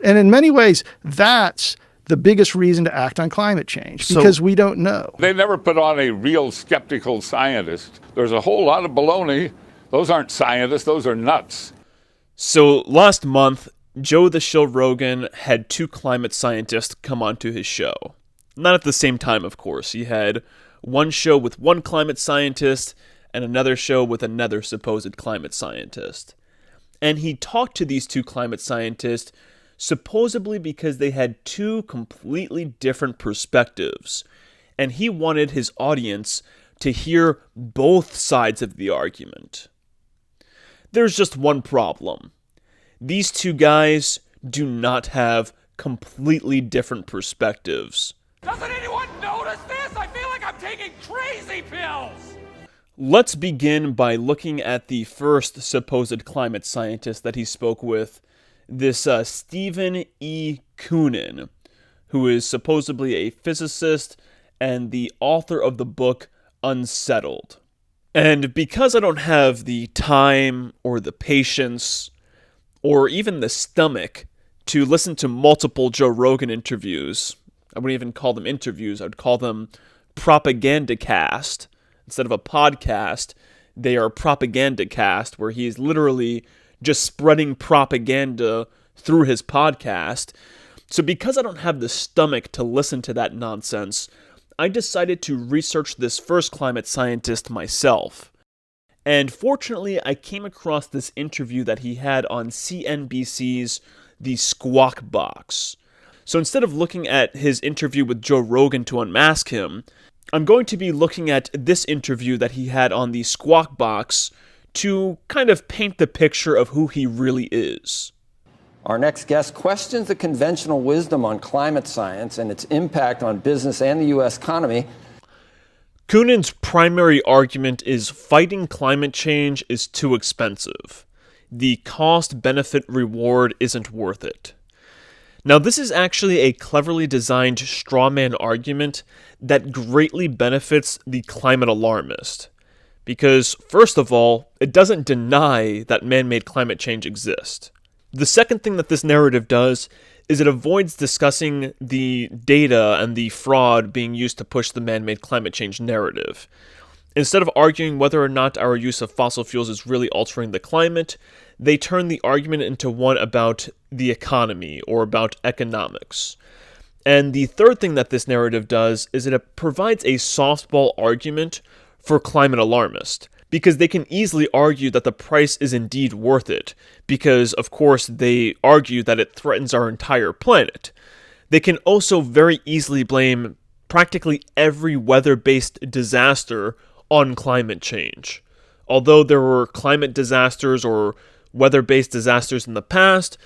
And in many ways, that's the biggest reason to act on climate change, because we don't know. They never put on a real skeptical scientist. There's a whole lot of baloney. Those aren't scientists, those are nuts. So last month, Joe the Shill Rogan had 2 climate scientists come onto his show. Not at the same time, of course. He had one show with one climate scientist and another show with another supposed climate scientist. And he talked to these 2 climate scientists supposedly because they had 2 completely different perspectives, and he wanted his audience to hear both sides of the argument. There's just one problem. These 2 guys do not have completely different perspectives. Doesn't anyone notice this? I feel like I'm taking crazy pills! Let's begin by looking at the first supposed climate scientist that he spoke with, this Stephen E. Koonin, who is supposedly a physicist and the author of the book Unsettled. And because I don't have the time or the patience or even the stomach to listen to multiple Joe Rogan interviews, I wouldn't even call them interviews, I would call them propaganda cast. Instead of a podcast, they are propaganda cast, where he's literally just spreading propaganda through his podcast. So because I don't have the stomach to listen to that nonsense, I decided to research this first climate scientist myself. And fortunately, I came across this interview that he had on CNBC's The Squawk Box. So instead of looking at his interview with Joe Rogan to unmask him, I'm going to be looking at this interview that he had on The Squawk Box to kind of paint the picture of who he really is. Our next guest questions the conventional wisdom on climate science and its impact on business and the U.S. economy. Koonin's primary argument is fighting climate change is too expensive. The cost-benefit reward isn't worth it. Now, this is actually a cleverly designed straw man argument that greatly benefits the climate alarmist. Because, first of all, it doesn't deny that man-made climate change exists. The second thing that this narrative does is it avoids discussing the data and the fraud being used to push the man-made climate change narrative. Instead of arguing whether or not our use of fossil fuels is really altering the climate, they turn the argument into one about the economy or about economics. And the third thing that this narrative does is it provides a softball argument for climate alarmists, because they can easily argue that the price is indeed worth it, because, of course, they argue that it threatens our entire planet. They can also very easily blame practically every weather-based disaster on climate change. Although there were climate disasters or weather-based disasters in the past,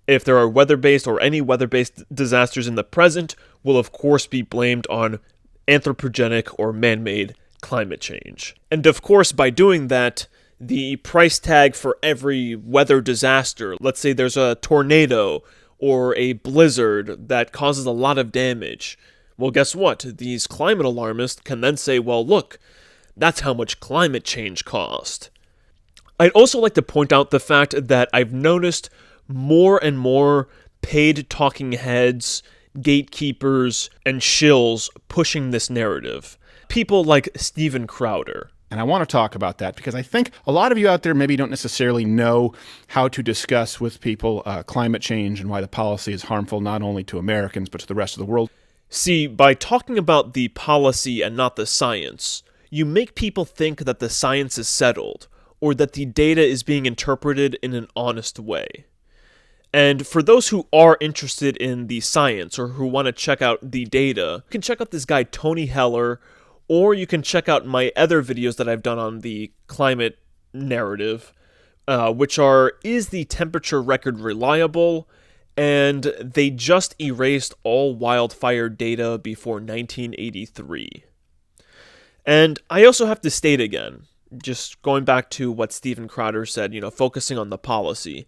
if there are weather-based or any weather-based disasters in the present, will of course be blamed on anthropogenic or man-made climate change. And of course, by doing that, the price tag for every weather disaster, let's say there's a tornado or a blizzard that causes a lot of damage, well, guess what? These climate alarmists can then say, well, look, that's how much climate change cost. I'd also like to point out the fact that I've noticed more and more paid talking heads, gatekeepers, and shills pushing this narrative. People like Steven Crowder. And I want to talk about that because I think a lot of you out there maybe don't necessarily know how to discuss with people climate change and why the policy is harmful not only to Americans but to the rest of the world. See, by talking about the policy and not the science, you make people think that the science is settled or that the data is being interpreted in an honest way. And for those who are interested in the science or who want to check out the data, you can check out this guy Tony Heller, or you can check out my other videos that I've done on the climate narrative, which are, is the temperature record reliable? And they just erased all wildfire data before 1983. And I also have to state again, just going back to what Steven Crowder said, focusing on the policy.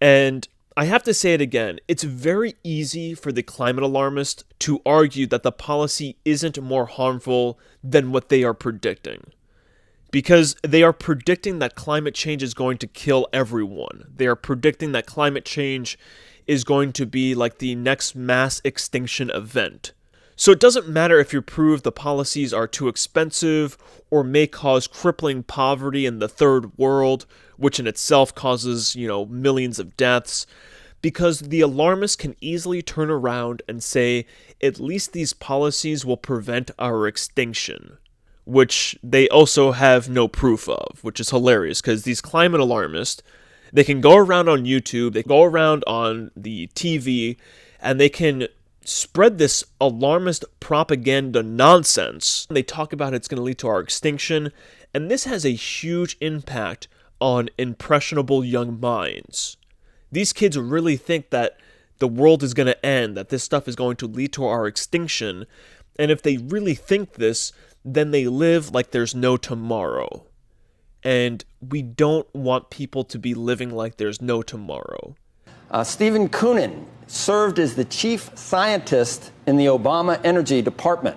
And I have to say it again, it's very easy for the climate alarmist to argue that the policy isn't more harmful than what they are predicting. Because they are predicting that climate change is going to kill everyone. They are predicting that climate change is going to be like the next mass extinction event. So it doesn't matter if you prove the policies are too expensive or may cause crippling poverty in the third world, which in itself causes, millions of deaths, because the alarmists can easily turn around and say, at least these policies will prevent our extinction, which they also have no proof of, which is hilarious, because these climate alarmists, they can go around on YouTube, they go around on the TV, and they can spread this alarmist propaganda nonsense. They talk about it's going to lead to our extinction, and this has a huge impact on impressionable young minds. These kids really think that the world is going to end, that this stuff is going to lead to our extinction, and if they really think this, then they live like there's no tomorrow. And we don't want people to be living like there's no tomorrow. Stephen Koonin served as the chief scientist in the Obama Energy Department.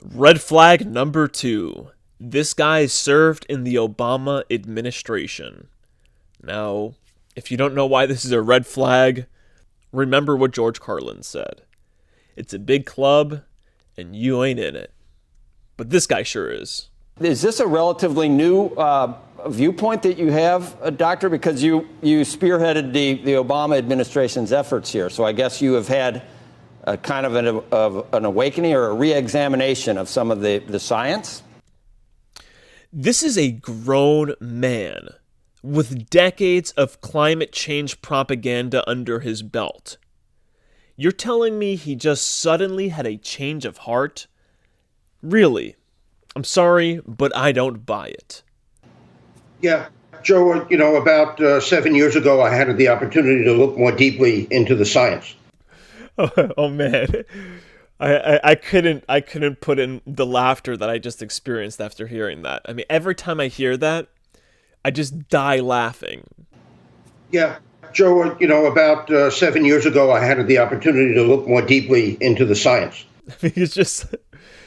Red flag number 2. This guy served in the Obama administration. Now, if you don't know why this is a red flag, remember what George Carlin said. It's a big club, and you ain't in it. But this guy sure is. Is this a relatively new viewpoint that you have, Doctor? Because you spearheaded the Obama administration's efforts here. So I guess you have had a kind of an awakening or a re-examination of some of the science? This is a grown man with decades of climate change propaganda under his belt. You're telling me he just suddenly had a change of heart? Really? I'm sorry, but I don't buy it. Yeah, Joe, about 7 years ago, I had the opportunity to look more deeply into the science. Oh man, I couldn't put in the laughter that I just experienced after hearing that. I mean, every time I hear that, I just die laughing. Yeah, Joe, about 7 years ago, I had the opportunity to look more deeply into the science. I mean, it's just...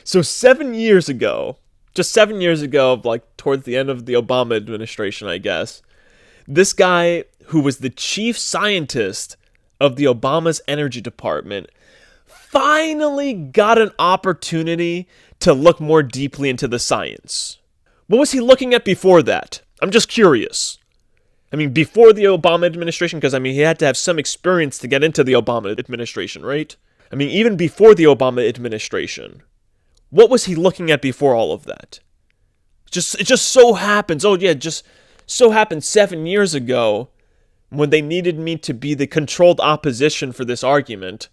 So 7 years ago, just 7 years ago, like towards the end of the Obama administration, I guess, this guy who was the chief scientist of the Obama's energy department finally got an opportunity to look more deeply into the science. What was he looking at before that? I'm just curious. I mean, before the Obama administration, because, he had to have some experience to get into the Obama administration, right? I mean, even before the Obama administration, what was he looking at before all of that? It just so happens, just so happened 7 years ago, when they needed me to be the controlled opposition for this argument,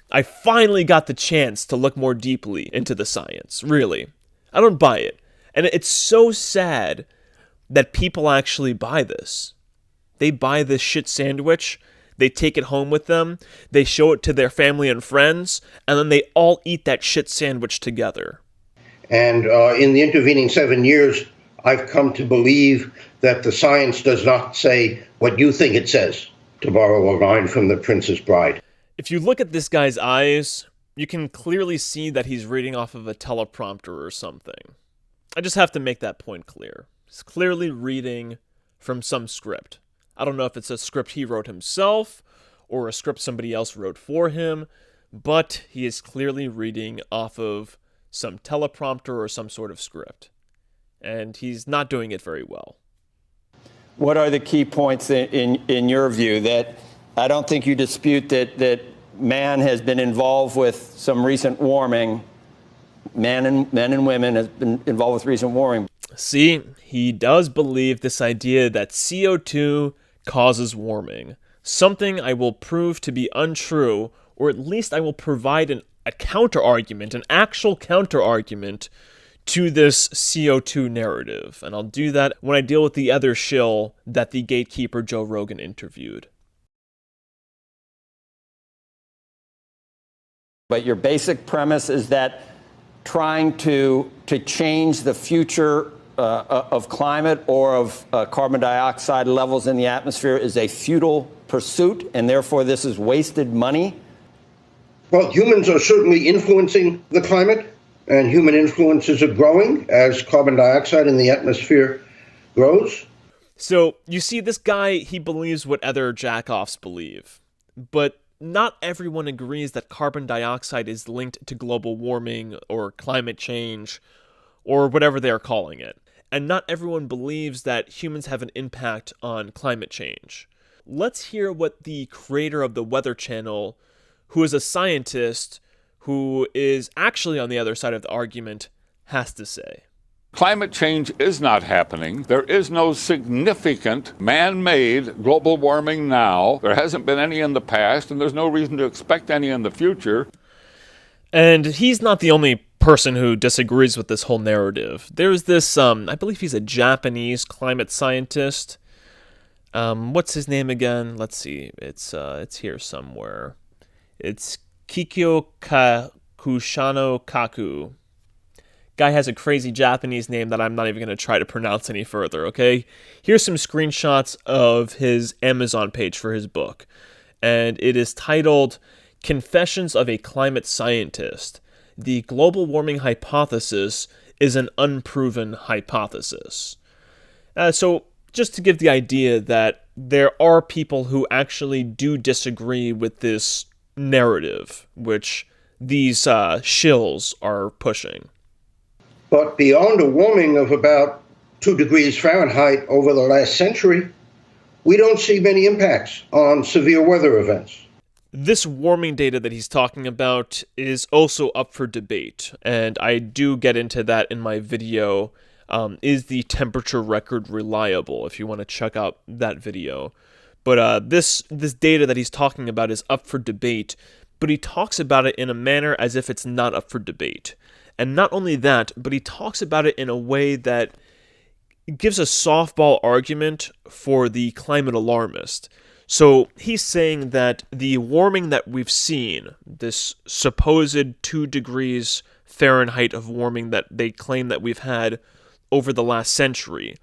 I finally got the chance to look more deeply into the science, really. I don't buy it. And it's so sad that people actually buy this. They buy this shit sandwich, they take it home with them, they show it to their family and friends, and then they all eat that shit sandwich together. And in the intervening 7 years, I've come to believe that the science does not say what you think it says, to borrow a line from The Princess Bride. If you look at this guy's eyes, you can clearly see that he's reading off of a teleprompter or something. I just have to make that point clear. He's clearly reading from some script. I don't know if it's a script he wrote himself or a script somebody else wrote for him, but he is clearly reading off of some teleprompter or some sort of script. And he's not doing it very well. What are the key points in your view? That I don't think you dispute that man has been involved with some recent warming. Men and women has been involved with recent warming. See, he does believe this idea that CO2 causes warming. Something I will prove to be untrue, or at least I will provide a counter-argument, an actual counter-argument to this CO2 narrative. And I'll do that when I deal with the other shill that the gatekeeper Joe Rogan interviewed. But your basic premise is that trying to change the future of climate or of carbon dioxide levels in the atmosphere is a futile pursuit, and therefore this is wasted money? Well, humans are certainly influencing the climate, and human influences are growing as carbon dioxide in the atmosphere grows. So, you see, this guy, he believes what other jackoffs believe. But not everyone agrees that carbon dioxide is linked to global warming or climate change or whatever they are calling it. And not everyone believes that humans have an impact on climate change. Let's hear what the creator of the Weather Channel, who is a scientist who is actually on the other side of the argument, has to say. Climate change is not happening. There is no significant man-made global warming now. There hasn't been any in the past, and there's no reason to expect any in the future. And he's not the only person who disagrees with this whole narrative. There's this, I believe he's a Japanese climate scientist. What's his name again? Let's see. It's here somewhere. It's Kikyo Kushano Kaku. Guy has a crazy Japanese name that I'm not even going to try to pronounce any further, okay? Here's some screenshots of his Amazon page for his book. And it is titled Confessions of a Climate Scientist. The global warming hypothesis is an unproven hypothesis. So just to give the idea that there are people who actually do disagree with this narrative, which these shills are pushing. But beyond a warming of about 2 degrees Fahrenheit over the last century, we don't see many impacts on severe weather events. This warming data that he's talking about is also up for debate, and I do get into that in my video, Is the Temperature Record Reliable, if you want to check out that video. But this data that he's talking about is up for debate, but he talks about it in a manner as if it's not up for debate. And not only that, but he talks about it in a way that gives a softball argument for the climate alarmist. So he's saying that the warming that we've seen, this supposed 2 degrees Fahrenheit of warming that they claim that we've had over the last century,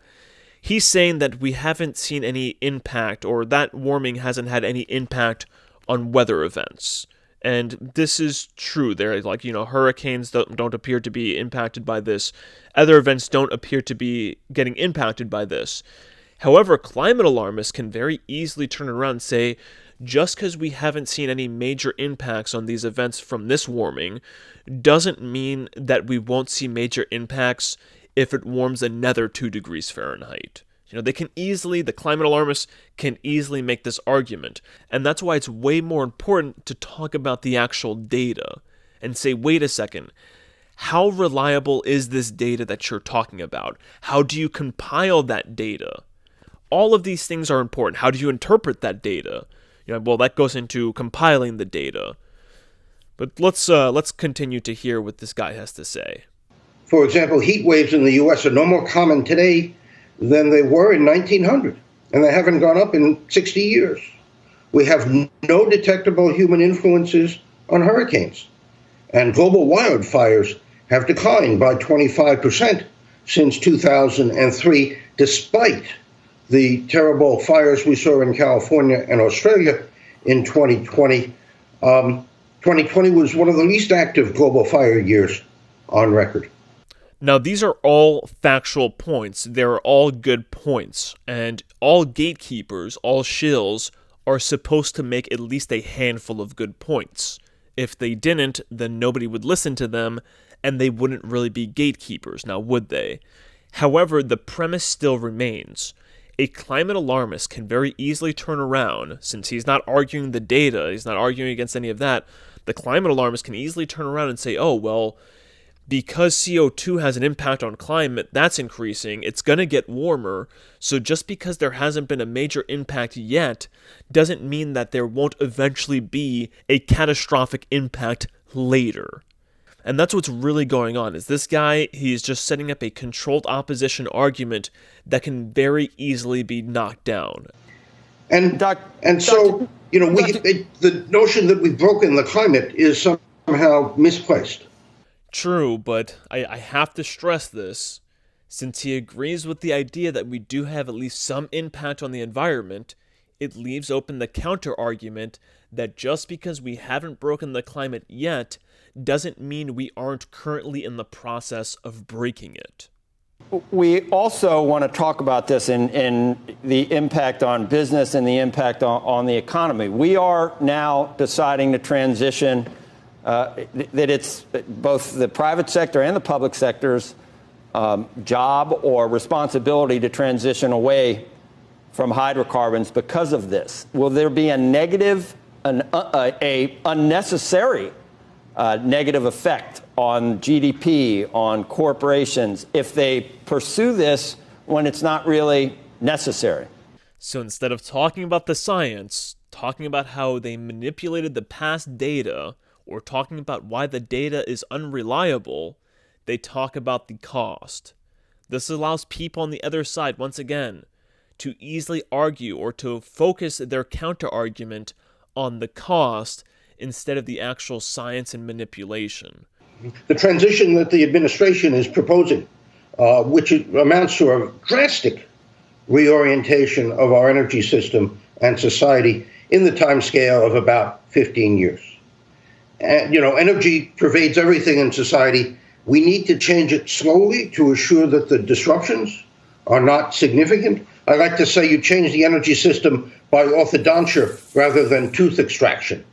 he's saying that we haven't seen any impact, or that warming hasn't had any impact on weather events. And this is true. There, like, hurricanes don't appear to be impacted by this. Other events don't appear to be getting impacted by this. However, climate alarmists can very easily turn around and say, just because we haven't seen any major impacts on these events from this warming, doesn't mean that we won't see major impacts if it warms another 2 degrees Fahrenheit. The climate alarmists can easily make this argument, and that's why it's way more important to talk about the actual data and say, wait a second, how reliable is this data that you're talking about? How do you compile that data? All of these things are important. How do you interpret that data? That goes into compiling the data. But let's continue to hear what this guy has to say. For example, heat waves in the U.S. are no more common today than they were in 1900, and they haven't gone up in 60 years. We have no detectable human influences on hurricanes, and global wildfires have declined by 25% since 2003, despite the terrible fires we saw in California and Australia in 2020. 2020 was one of the least active global fire years on record. Now, these are all factual points. They're all good points. And all gatekeepers, all shills, are supposed to make at least a handful of good points. If they didn't, then nobody would listen to them, and they wouldn't really be gatekeepers, now would they? However, the premise still remains. A climate alarmist can very easily turn around, since he's not arguing the data, he's not arguing against any of that, the climate alarmist can easily turn around and say, oh, well, because CO2 has an impact on climate, that's increasing, it's going to get warmer, so just because there hasn't been a major impact yet, doesn't mean that there won't eventually be a catastrophic impact later. And that's what's really going on, is this guy, he's just setting up a controlled opposition argument that can very easily be knocked down. The notion that we've broken the climate is somehow misplaced. True, but I have to stress this. Since he agrees with the idea that we do have at least some impact on the environment, it leaves open the counter-argument that just because we haven't broken the climate yet, doesn't mean we aren't currently in the process of breaking it. We also want to talk about this in the impact on business and the impact on the economy. We are now deciding to transition, that it's both the private sector and the public sector's job or responsibility to transition away from hydrocarbons because of this. Will there be a negative, a unnecessary negative effect on GDP, on corporations, if they pursue this when it's not really necessary? So instead of talking about the science, talking about how they manipulated the past data, or talking about why the data is unreliable, they talk about the cost. This allows people on the other side, once again, to easily argue or to focus their counter-argument on the cost instead of the actual science and manipulation. The transition that the administration is proposing, which amounts to a drastic reorientation of our energy system and society in the time scale of about 15 years. And, energy pervades everything in society. We need to change it slowly to assure that the disruptions are not significant. I like to say you change the energy system by orthodontia rather than tooth extraction.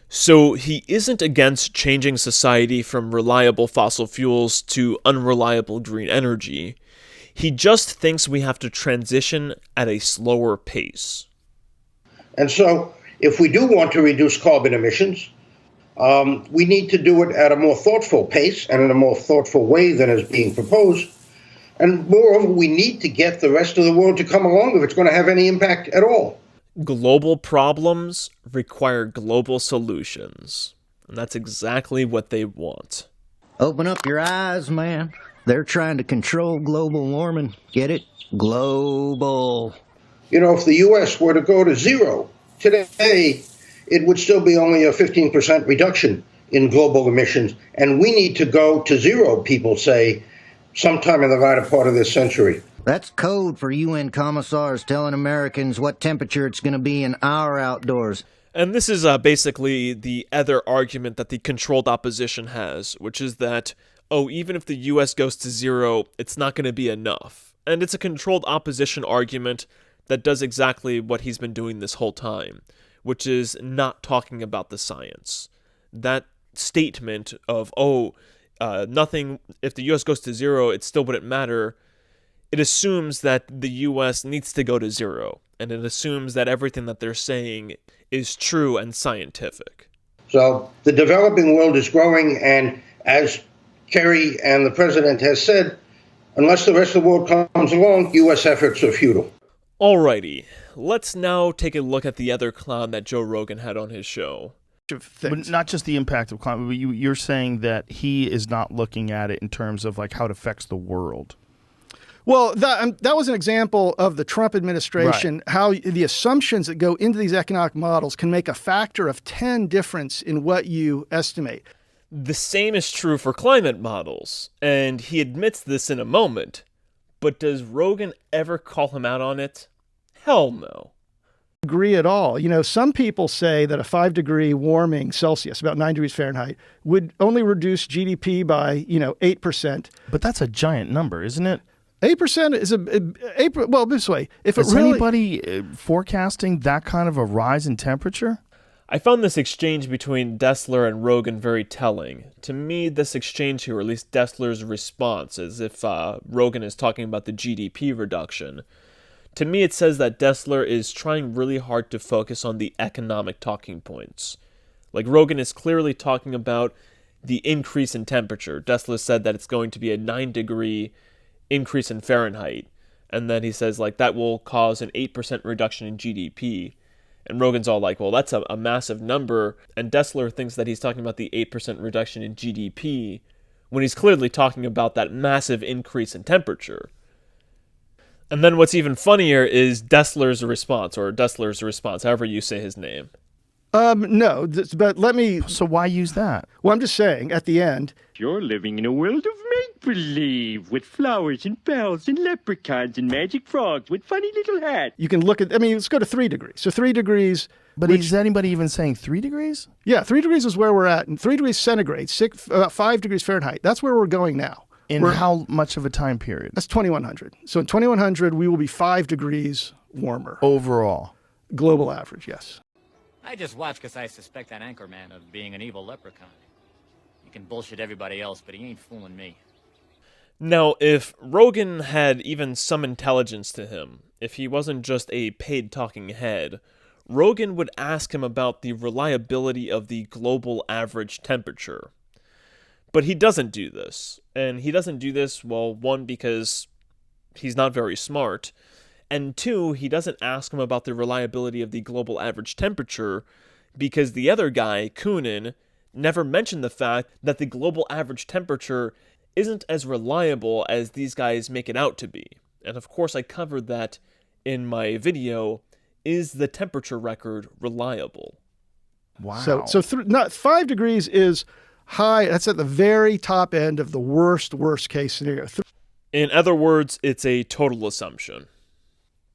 So he isn't against changing society from reliable fossil fuels to unreliable green energy. He just thinks we have to transition at a slower pace. And so if we do want to reduce carbon emissions, we need to do it at a more thoughtful pace and in a more thoughtful way than is being proposed. And moreover, we need to get the rest of the world to come along if it's going to have any impact at all. Global problems require global solutions. And that's exactly what they want. Open up your eyes, man. They're trying to control global warming. Get it? Global. If the U.S. were to go to zero today, it would still be only a 15% reduction in global emissions. And we need to go to zero, people say, sometime in the latter part of this century. That's code for UN commissars telling Americans what temperature it's going to be in our outdoors. And this is basically the other argument that the controlled opposition has, which is that, even if the US goes to zero, it's not going to be enough. And it's a controlled opposition argument that does exactly what he's been doing this whole time, which is not talking about the science. That statement of, nothing, if the US goes to zero, it still wouldn't matter. It assumes that the US needs to go to zero, and it assumes that everything that they're saying is true and scientific. So the developing world is growing, and as Kerry and the president has said, unless the rest of the world comes along, U.S. efforts are futile. Alrighty, let's now take a look at the other clown that Joe Rogan had on his show. But not just the impact of climate, but you're saying that he is not looking at it in terms of how it affects the world. Well, that was an example of the Trump administration, right. How the assumptions that go into these economic models can make a factor of 10 difference in what you estimate. The same is true for climate models, and he admits this in a moment. But does Rogan ever call him out on it? Hell no. Agree at all. Some people say that a 5-degree warming Celsius, about 9 degrees Fahrenheit, would only reduce GDP by, 8%. But that's a giant number, isn't it? 8% is well, this way. If is anybody forecasting that kind of a rise in temperature? I found this exchange between Dessler and Rogan very telling. To me, this exchange here, or at least Dessler's response, as if Rogan is talking about the GDP reduction. To me, it says that Dessler is trying really hard to focus on the economic talking points. Rogan is clearly talking about the increase in temperature. Dessler said that it's going to be a 9-degree increase in Fahrenheit. And then he says, that will cause an 8% reduction in GDP. And Rogan's all well, that's a massive number. And Dessler thinks that he's talking about the 8% reduction in GDP when he's clearly talking about that massive increase in temperature. And then what's even funnier is Dessler's response, however you say his name. No, but let me... So why use that? Well, I'm just saying, at the end... You're living in a world of make-believe, with flowers and bells and leprechauns and magic frogs with funny little hats. You can look at... let's go to 3 degrees. So 3 degrees... But is anybody even saying 3 degrees? Yeah, 3 degrees is where we're at. And 3 degrees centigrade, 5 degrees Fahrenheit. That's where we're going now. In how much of a time period? That's 2100. So in 2100, we will be 5 degrees warmer. Overall. Global average, yes. I just watch because I suspect that anchorman of being an evil leprechaun. He can bullshit everybody else, but he ain't fooling me. Now, if Rogan had even some intelligence to him, if he wasn't just a paid talking head, Rogan would ask him about the reliability of the global average temperature. But he doesn't do this. And he doesn't do this, well, one, because he's not very smart, and two, he doesn't ask him about the reliability of the global average temperature because the other guy, Coonan, never mentioned the fact that the global average temperature isn't as reliable as these guys make it out to be. And of course I covered that in my video, Is the Temperature Record Reliable? Wow. So 5 degrees is high. That's at the very top end of the worst case scenario. In other words, it's a total assumption.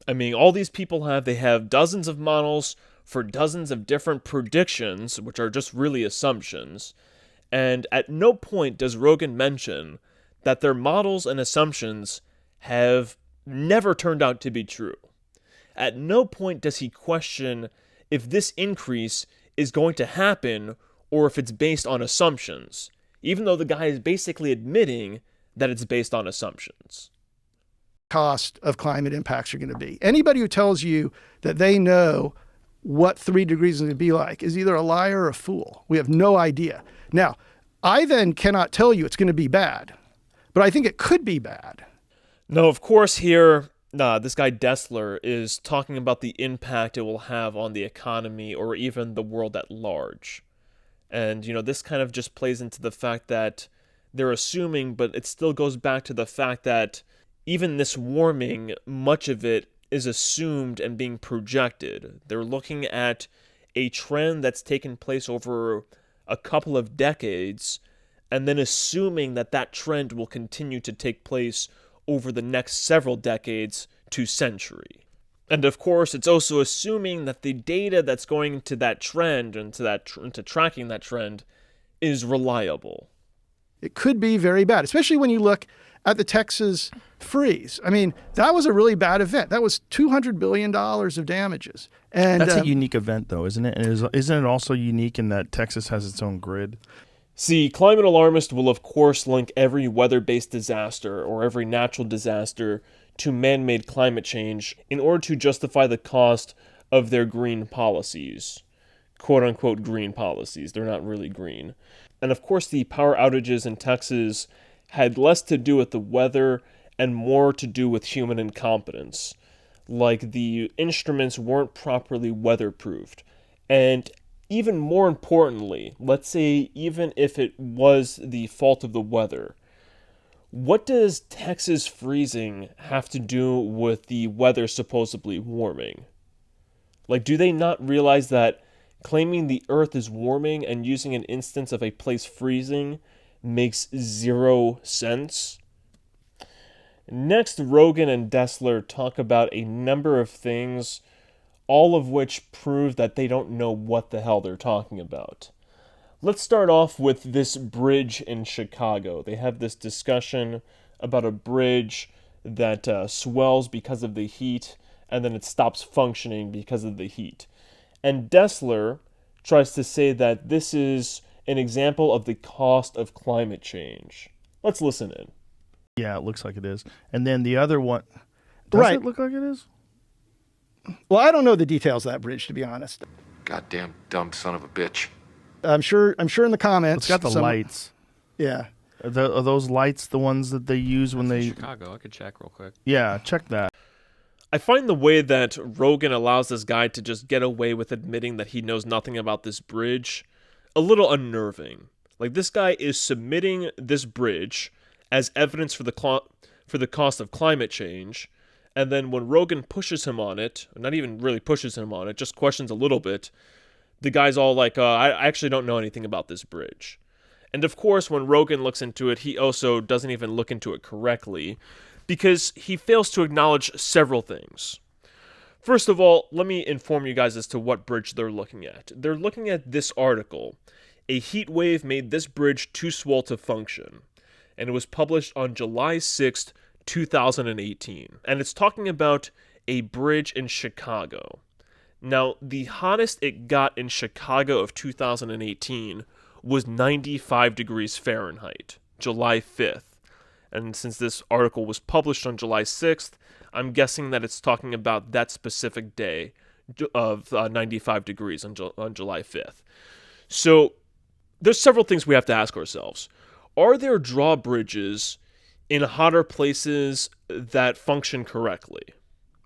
I mean, all these people they have dozens of models for dozens of different predictions, which are just really assumptions. And at no point does Rogan mention that their models and assumptions have never turned out to be true. At no point does he question if this increase is going to happen or if it's based on assumptions, even though the guy is basically admitting that it's based on assumptions. Cost of climate impacts are going to be. Anybody who tells you that they know what 3 degrees is going to be like is either a liar or a fool. We have no idea. Now, I then cannot tell you it's going to be bad, but I think it could be bad. No, of course here, this guy Dessler is talking about the impact it will have on the economy or even the world at large. And, this kind of just plays into the fact that they're assuming, but it still goes back to the fact that even this warming, much of it is assumed and being projected. They're looking at a trend that's taken place over a couple of decades, and then assuming that that trend will continue to take place over the next several decades to century. And of course, it's also assuming that the data that's going into that trend and into tracking that trend is reliable. It could be very bad, especially when you look at the Texas freeze. I mean, that was a really bad event. That was $200 billion of damages. And that's a unique event, though, isn't it? And isn't it also unique in that Texas has its own grid? See, climate alarmists will of course link every weather-based disaster or every natural disaster to man-made climate change in order to justify the cost of their green policies. Quote-unquote green policies. They're not really green. And of course the power outages in Texas had less to do with the weather and more to do with human incompetence. Like the instruments weren't properly weatherproofed. And even more importantly, let's say even if it was the fault of the weather, what does Texas freezing have to do with the weather supposedly warming? Like, do they not realize that claiming the Earth is warming and using an instance of a place freezing makes zero sense? Next, Rogan and Dessler talk about a number of things, all of which prove that they don't know what the hell they're talking about. Let's start off with this bridge in Chicago. They have this discussion about a bridge that swells because of the heat, and then it stops functioning because of the heat. And Dessler tries to say that this is an example of the cost of climate change. Let's listen in. Yeah, it looks like it is. And then the other one, does it look like it is? Well, I don't know the details of that bridge, to be honest. Goddamn dumb son of a bitch. I'm sure in the comments. It's got the lights. Yeah. Are those lights the ones that they use when they... Chicago, I could check real quick. Yeah, check that. I find the way that Rogan allows this guy to just get away with admitting that he knows nothing about this bridge a little unnerving. Like, this guy is submitting this bridge as evidence for the cost of climate change, and then when Rogan pushes him on it, not even really pushes him on it, just questions a little bit, the guy's all like, I actually don't know anything about this bridge. And of course, when Rogan looks into it, he also doesn't even look into it correctly, because he fails to acknowledge several things. First of all, let me inform you guys as to what bridge they're looking at. They're looking at this article. A heat wave made this bridge too swell to function. and it was published on July 6th, 2018. And it's talking about a bridge in Chicago. Now, the hottest it got in Chicago of 2018 was 95 degrees Fahrenheit, July 5th. And since this article was published on July 6th, I'm guessing that it's talking about that specific day of 95 degrees on July 5th. So there's several things we have to ask ourselves. Are there drawbridges in hotter places that function correctly?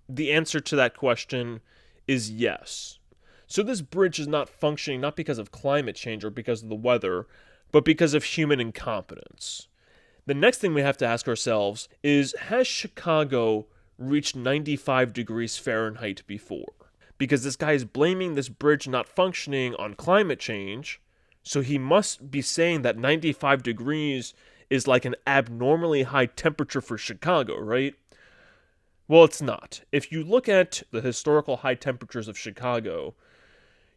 The answer to that question is yes. So this bridge is not functioning not because of climate change or because of the weather, but because of human incompetence. The next thing we have to ask ourselves is, has Chicago reached 95 degrees Fahrenheit before? Because this guy is blaming this bridge not functioning on climate change, so he must be saying that 95 degrees is like an abnormally high temperature for Chicago, right? Well, it's not. If you look at the historical high temperatures of Chicago,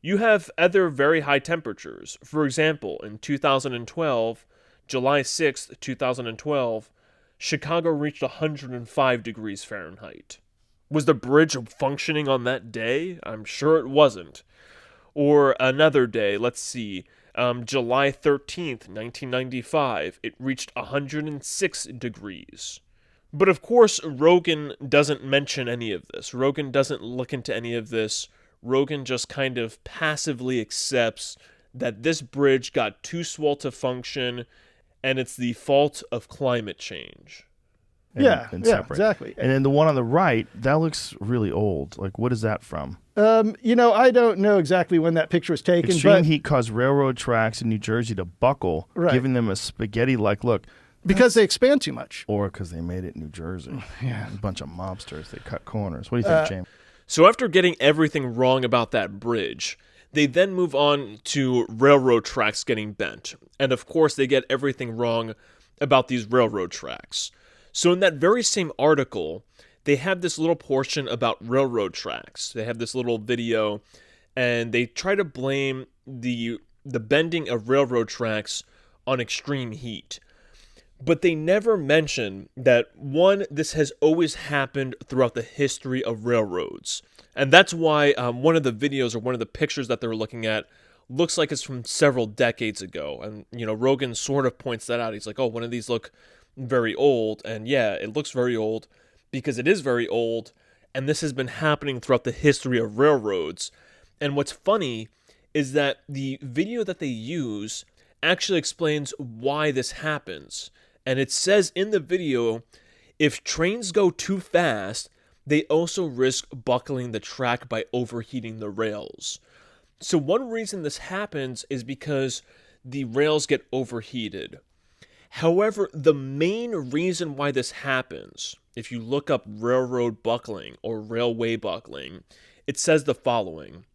you have other very high temperatures. For example, in 2012, July 6th, 2012, Chicago reached 105 degrees Fahrenheit. Was the bridge functioning on that day? I'm sure it wasn't. Or another day, let's see, July 13th, 1995, it reached 106 degrees. But of course, Rogan doesn't mention any of this. Rogan doesn't look into any of this. Rogan just kind of passively accepts that this bridge got too swell to function, and it's the fault of climate change. Yeah, exactly. And then the one on the right, that looks really old. Like, what is that from? I don't know exactly when that picture was taken. Extreme heat caused railroad tracks in New Jersey to buckle, giving them a spaghetti-like look. Because they expand too much. Or because they made it in New Jersey. Yeah. A bunch of mobsters. They cut corners. What do you think, James? So after getting everything wrong about that bridge, they then move on to railroad tracks getting bent. And of course, they get everything wrong about these railroad tracks. So in that very same article, they have this little portion about railroad tracks. They have this little video, and they try to blame the bending of railroad tracks on extreme heat. But they never mention that, one, this has always happened throughout the history of railroads. And that's why one of the videos or one of the pictures that they're looking at looks like it's from several decades ago. And, Rogan sort of points that out. He's like, oh, one of these look very old. And yeah, it looks very old because it is very old. And this has been happening throughout the history of railroads. And what's funny is that the video that they use actually explains why this happens. And it says in the video, if trains go too fast, they also risk buckling the track by overheating the rails. So one reason this happens is because the rails get overheated. However, the main reason why this happens, if you look up railroad buckling or railway buckling, it says the following.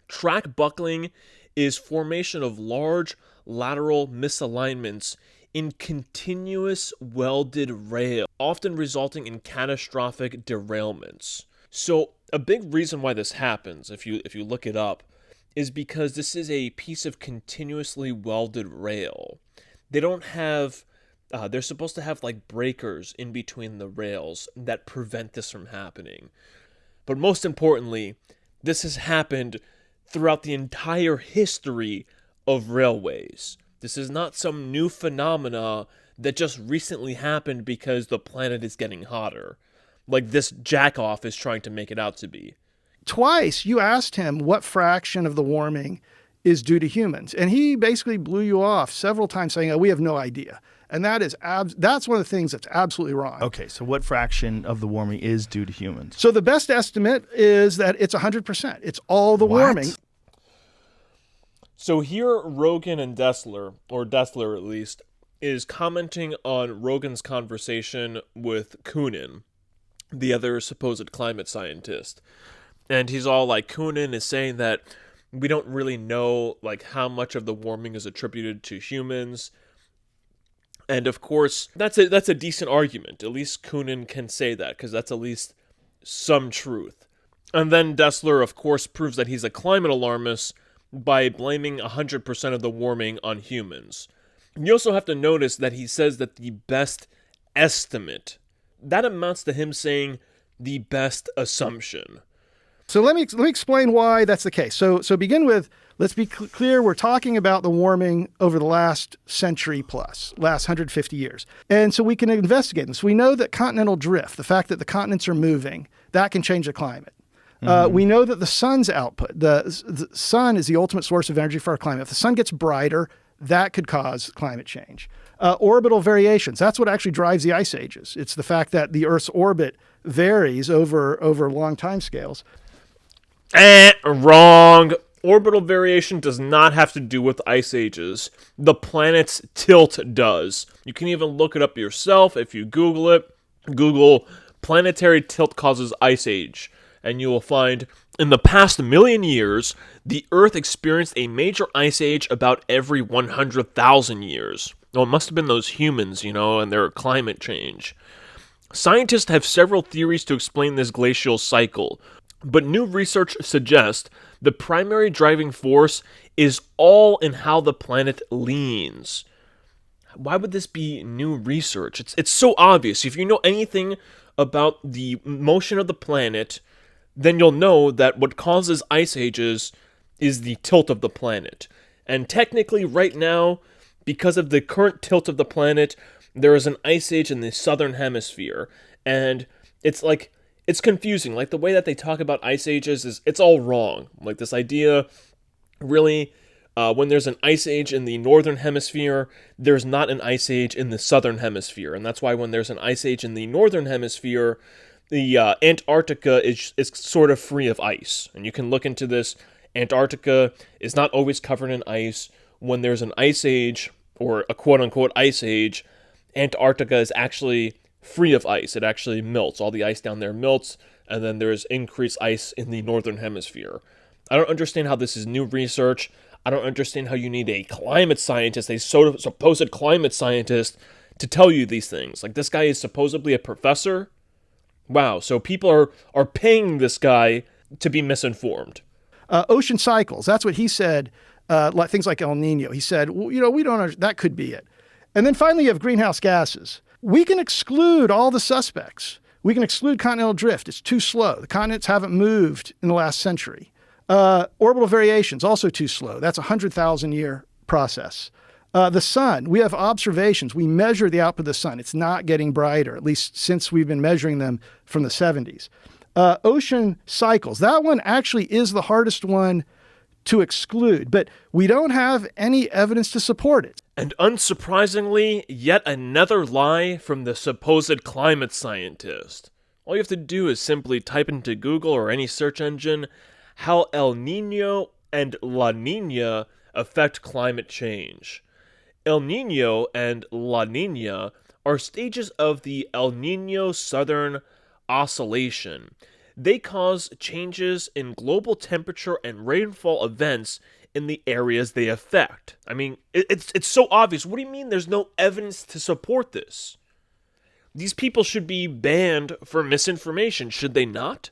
Track buckling is formation of large lateral misalignments in continuous welded rail, often resulting in catastrophic derailments. So a big reason why this happens, if you look it up, is because this is a piece of continuously welded rail. They don't have, they're supposed to have like breakers in between the rails that prevent this from happening. But most importantly, this has happened throughout the entire history of railways. This is not some new phenomena that just recently happened because the planet is getting hotter, like this jackoff is trying to make it out to be. Twice you asked him what fraction of the warming is due to humans, and he basically blew you off several times saying, oh, we have no idea. And that is that's one of the things that's absolutely wrong. Okay, so what fraction of the warming is due to humans? So the best estimate is that it's 100%. It's all the warming. So here Rogan and Dessler, or Dessler at least, is commenting on Rogan's conversation with Coonan, the other supposed climate scientist. And he's all like, Coonan is saying that we don't really know like how much of the warming is attributed to humans. And of course, that's a decent argument. At least Coonan can say that, because that's at least some truth. And then Dessler, of course, proves that he's a climate alarmist by blaming 100% of the warming on humans. You also have to notice that he says that the best estimate, that amounts to him saying the best assumption. So let me explain why that's the case. So begin with, let's be clear, we're talking about the warming over the last century plus, last 150 years. And so we can investigate this. We know that continental drift, the fact that the continents are moving, that can change the climate. We know that the sun's output, the sun is the ultimate source of energy for our climate. If the sun gets brighter, that could cause climate change. Orbital variations, that's what actually drives the ice ages. It's the fact that the Earth's orbit varies over long time scales. Wrong. Orbital variation does not have to do with ice ages. The planet's tilt does. You can even look it up yourself if you Google it. Google planetary tilt causes ice age, and you will find in the past 1,000,000 years, the Earth experienced a major ice age about every 100,000 years. Well, it must have been those humans, and their climate change. Scientists have several theories to explain this glacial cycle, but new research suggests the primary driving force is all in how the planet leans. Why would this be new research? It's so obvious. If you know anything about the motion of the planet, then you'll know that what causes ice ages is the tilt of the planet. And technically, right now, because of the current tilt of the planet, there is an ice age in the southern hemisphere. And it's confusing. Like, the way that they talk about ice ages it's all wrong. Like, this idea, really, when there's an ice age in the northern hemisphere, there's not an ice age in the southern hemisphere. And that's why when there's an ice age in the northern hemisphere, the Antarctica is sort of free of ice. And you can look into this. Antarctica is not always covered in ice. When there's an ice age, or a quote-unquote ice age, Antarctica is actually free of ice. It actually melts. All the ice down there melts, and then there's increased ice in the northern hemisphere. I don't understand how this is new research. I don't understand how you need a climate scientist, a supposed climate scientist, to tell you these things. Like, this guy is supposedly a professor. Wow, so people are paying this guy to be misinformed. Ocean cycles, that's what he said, things like El Nino. He said, well, we don't, that could be it. And then finally, you have greenhouse gases. We can exclude all the suspects. We can exclude continental drift. It's too slow. The continents haven't moved in the last century. Orbital variations, also too slow. That's a 100,000-year process. The sun, we have observations. We measure the output of the sun. It's not getting brighter, at least since we've been measuring them from the 70s. Ocean cycles, that one actually is the hardest one to exclude, but we don't have any evidence to support it. And unsurprisingly, yet another lie from the supposed climate scientist. All you have to do is simply type into Google or any search engine how El Nino and La Nina affect climate change. El Nino and La Nina are stages of the El Nino Southern Oscillation. They cause changes in global temperature and rainfall events in the areas they affect. I mean, it's so obvious. What do you mean there's no evidence to support this? These people should be banned for misinformation, should they not?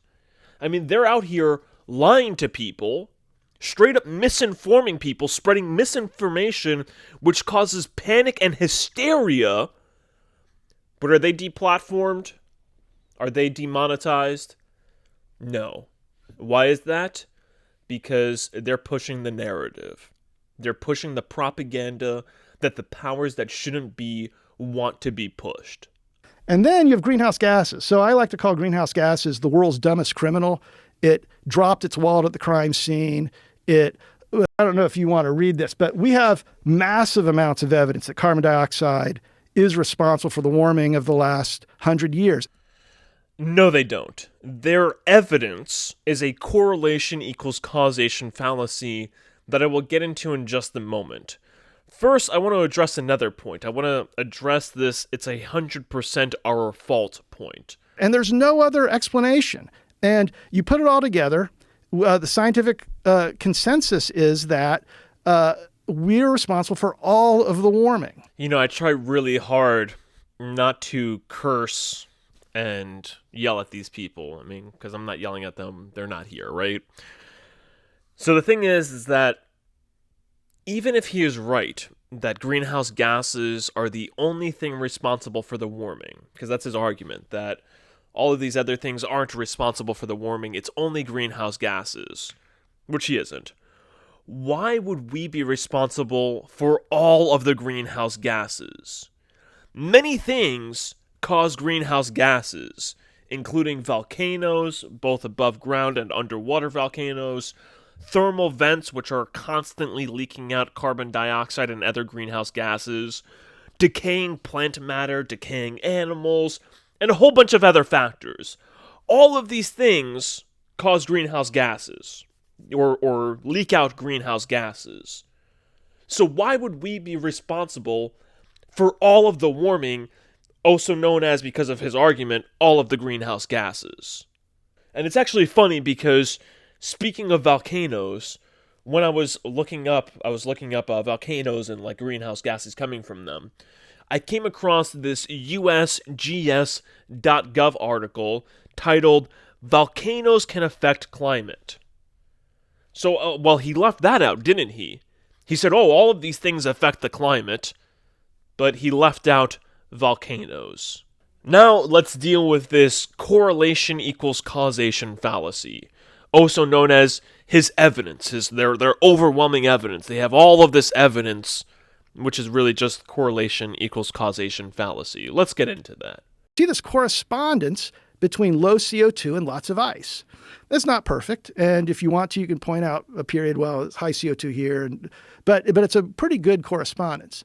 I mean, they're out here lying to people, straight up misinforming people, spreading misinformation, which causes panic and hysteria. But are they deplatformed? Are they demonetized? No. Why is that? Because they're pushing the narrative. They're pushing the propaganda that the powers that shouldn't be want to be pushed. And then you have greenhouse gases. So I like to call greenhouse gases the world's dumbest criminal. It dropped its wallet at the crime scene. I don't know if you want to read this, but we have massive amounts of evidence that carbon dioxide is responsible for the warming of the last 100 years. No, they don't. Their evidence is a correlation equals causation fallacy that I will get into in just a moment. First, I want to address another point. I want to address this, it's 100% our fault point. And there's no other explanation. And you put it all together, the scientific consensus is that we're responsible for all of the warming. I try really hard not to curse and yell at these people. I mean, because I'm not yelling at them. They're not here, right? So the thing is that even if he is right, that greenhouse gases are the only thing responsible for the warming, because that's his argument, that all of these other things aren't responsible for the warming, it's only greenhouse gases, which he isn't. Why would we be responsible for all of the greenhouse gases? Many things cause greenhouse gases, including volcanoes, both above ground and underwater volcanoes, thermal vents, which are constantly leaking out carbon dioxide and other greenhouse gases, decaying plant matter, decaying animals, and a whole bunch of other factors. All of these things cause greenhouse gases, or leak out greenhouse gases. So why would we be responsible for all of the warming, also known as, because of his argument, all of the greenhouse gases? And it's actually funny because, speaking of volcanoes, when I was looking up volcanoes and like greenhouse gases coming from them, I came across this USGS.gov article titled "Volcanoes Can Affect Climate." So, well, he left that out, didn't he? He said, all of these things affect the climate, but he left out volcanoes. Now, let's deal with this correlation equals causation fallacy, also known as his evidence, their overwhelming evidence. They have all of this evidence, which is really just correlation equals causation fallacy. Let's get into that. See this correspondence between low CO2 and lots of ice. That's not perfect, and if you want to, you can point out a period, well, it's high CO2 here, but it's a pretty good correspondence.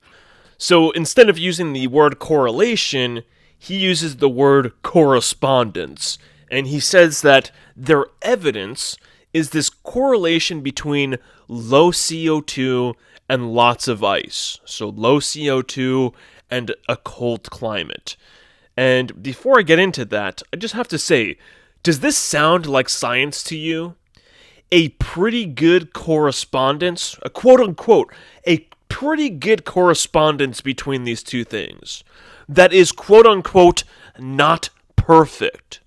So instead of using the word correlation, he uses the word correspondence, and he says that their evidence is this correlation between low CO2 and lots of ice. So low CO2 and a cold climate. And before I get into that, I just have to say, does this sound like science to you? A pretty good correspondence, a quote-unquote, a pretty good correspondence between these two things. That is, quote-unquote, not perfect.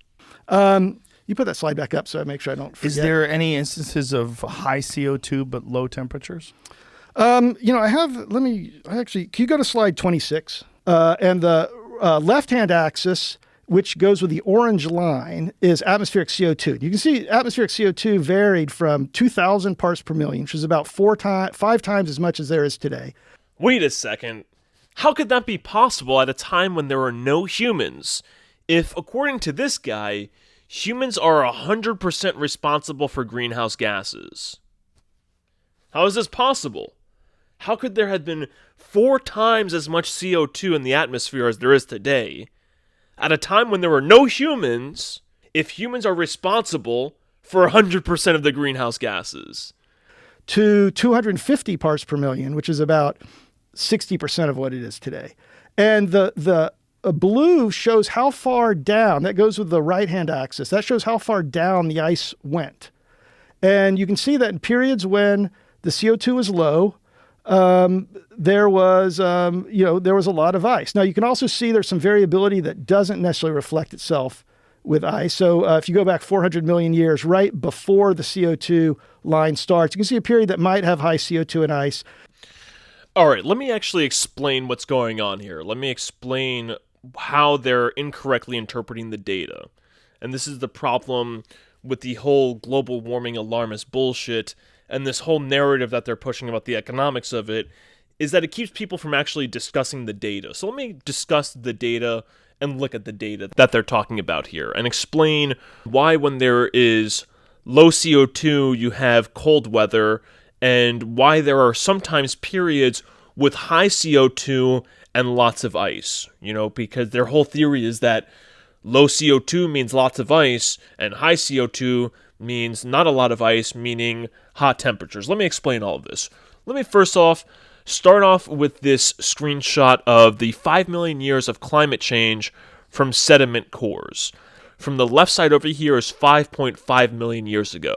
You put that slide back up so I make sure I don't forget. Is there any instances of high CO2 but low temperatures? Can you go to slide 26? And the left-hand axis, which goes with the orange line, is atmospheric CO2. You can see atmospheric CO2 varied from 2,000 parts per million, which is about 5 times as much as there is today. Wait a second. How could that be possible at a time when there are no humans? If, according to this guy, humans are 100% responsible for greenhouse gases. How is this possible? How could there have been 4 times as much CO2 in the atmosphere as there is today, at a time when there were no humans, if humans are responsible for 100% of the greenhouse gases? To 250 parts per million, which is about 60% of what it is today. And the blue shows how far down, that goes with the right-hand axis, that shows how far down the ice went. And you can see that in periods when the CO2 was low, there was a lot of ice. Now, you can also see there's some variability that doesn't necessarily reflect itself with ice. So if you go back 400 million years, right before the CO2 line starts, you can see a period that might have high CO2 and ice. All right, let me actually explain what's going on here. Let me explain how they're incorrectly interpreting the data. And this is the problem with the whole global warming alarmist bullshit and this whole narrative that they're pushing about the economics of it, is that it keeps people from actually discussing the data. So let me discuss the data and look at the data that they're talking about here and explain why when there is low CO2 you have cold weather, and why there are sometimes periods with high CO2 and lots of ice. Because their whole theory is that low CO2 means lots of ice, and high CO2 means not a lot of ice, meaning hot temperatures. Let me explain all of this. Let me first off start off with this screenshot of the 5 million years of climate change from sediment cores. From the left side over here is 5.5 million years ago.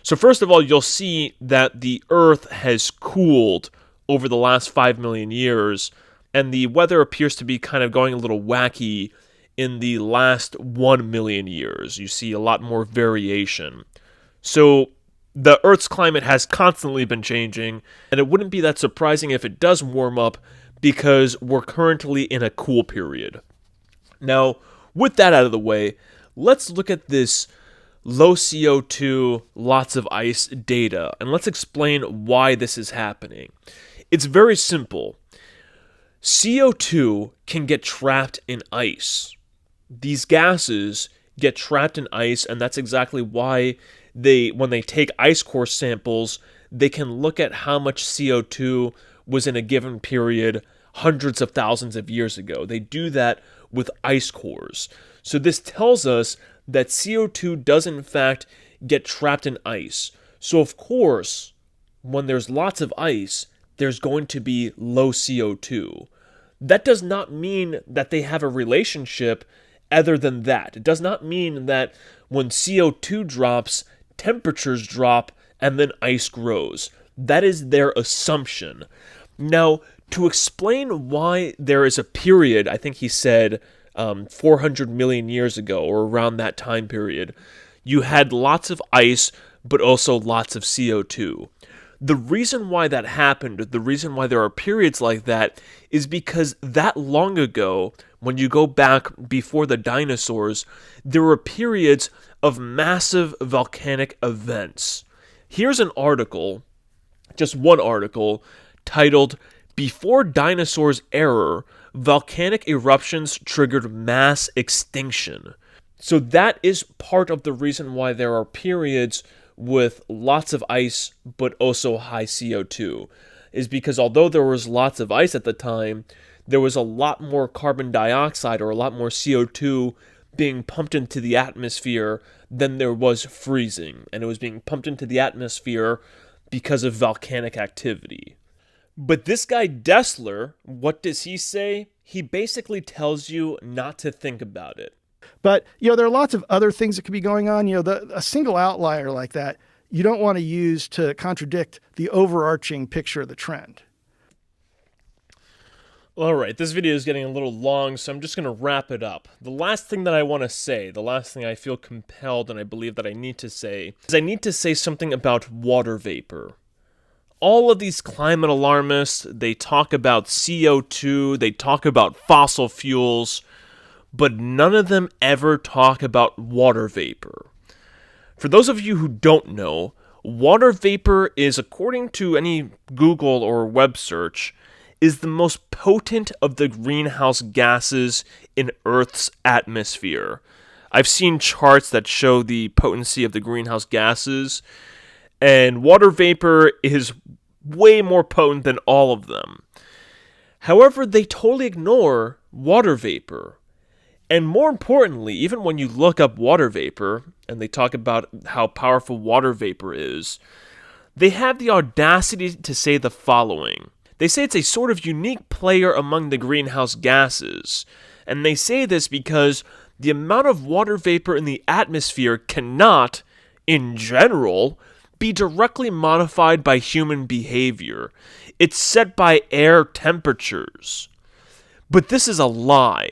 So first of all, you'll see that the Earth has cooled over the last 5 million years, and the weather appears to be kind of going a little wacky in the last 1 million years. You see a lot more variation. So The Earth's climate has constantly been changing, and it wouldn't be that surprising if it does warm up because we're currently in a cool period. Now, with that out of the way, let's look at this low CO2, lots of ice data, and let's explain why this is happening. It's very simple. CO2 can get trapped in ice. These gases get trapped in ice, and that's exactly why when they take ice core samples, they can look at how much CO2 was in a given period hundreds of thousands of years ago. They do that with ice cores. So this tells us that CO2 does in fact get trapped in ice. So of course, when there's lots of ice, there's going to be low CO2. That does not mean that they have a relationship other than that. It does not mean that when CO2 drops, temperatures drop, and then ice grows. That is their assumption. Now, to explain why there is a period, I think he said 400 million years ago, or around that time period, you had lots of ice, but also lots of CO2. The reason why that happened, the reason why there are periods like that, is because that long ago, when you go back before the dinosaurs, there were periods of massive volcanic events. Here's an article, just one article, titled, "Before Dinosaurs Era, Volcanic Eruptions Triggered Mass Extinction." So that is part of the reason why there are periods with lots of ice but also high CO2, is because although there was lots of ice at the time, there was a lot more carbon dioxide or a lot more CO2 being pumped into the atmosphere than there was freezing, and it was being pumped into the atmosphere because of volcanic activity. But this guy Dessler, what does he say? He basically tells you not to think about it. But, there are lots of other things that could be going on. A single outlier like that, you don't want to use to contradict the overarching picture of the trend. All right, this video is getting a little long, so I'm just going to wrap it up. The last thing that I want to say, the last thing I feel compelled and I believe that I need to say, is I need to say something about water vapor. All of these climate alarmists, they talk about CO2, they talk about fossil fuels, but none of them ever talk about water vapor. For those of you who don't know, water vapor is, according to any Google or web search, is the most potent of the greenhouse gases in Earth's atmosphere. I've seen charts that show the potency of the greenhouse gases, and water vapor is way more potent than all of them. However, they totally ignore water vapor. And more importantly, even when you look up water vapor, and they talk about how powerful water vapor is, they have the audacity to say the following. They say it's a sort of unique player among the greenhouse gases. And they say this because the amount of water vapor in the atmosphere cannot, in general, be directly modified by human behavior. It's set by air temperatures. But this is a lie.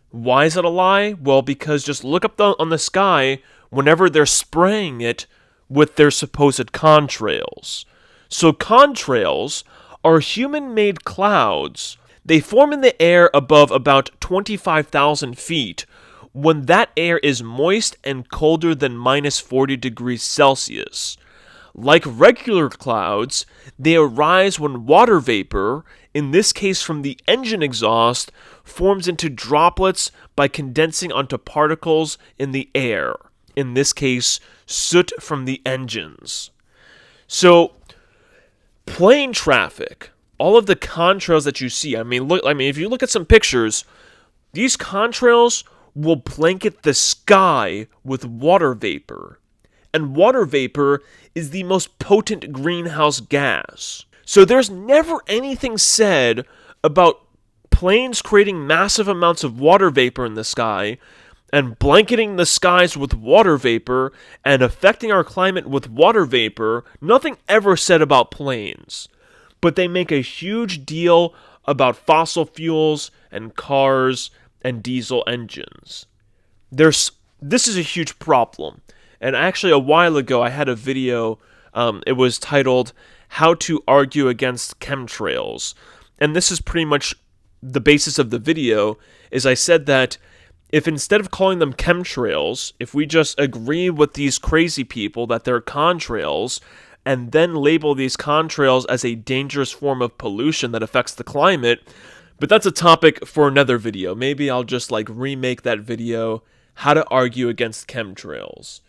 Why is it a lie? Well, because just look up on the sky whenever they're spraying it with their supposed contrails. So contrails are human-made clouds. They form in the air above about 25,000 feet when that air is moist and colder than minus 40 degrees Celsius. Like regular clouds, they arise when water vapor, in this case from the engine exhaust, forms into droplets by condensing onto particles in the air, in this case, soot from the engines. So, plane traffic, all of the contrails that you see, if you look at some pictures, these contrails will blanket the sky with water vapor. And water vapor is the most potent greenhouse gas. So there's never anything said about planes creating massive amounts of water vapor in the sky and blanketing the skies with water vapor and affecting our climate with water vapor. Nothing ever said about planes. But they make a huge deal about fossil fuels and cars and diesel engines. This is a huge problem. And actually, a while ago, I had a video, it was titled, How to Argue Against Chemtrails. And this is pretty much the basis of the video, is I said that if instead of calling them chemtrails, if we just agree with these crazy people that they're contrails, and then label these contrails as a dangerous form of pollution that affects the climate, but that's a topic for another video. Maybe I'll just remake that video, how to argue against chemtrails.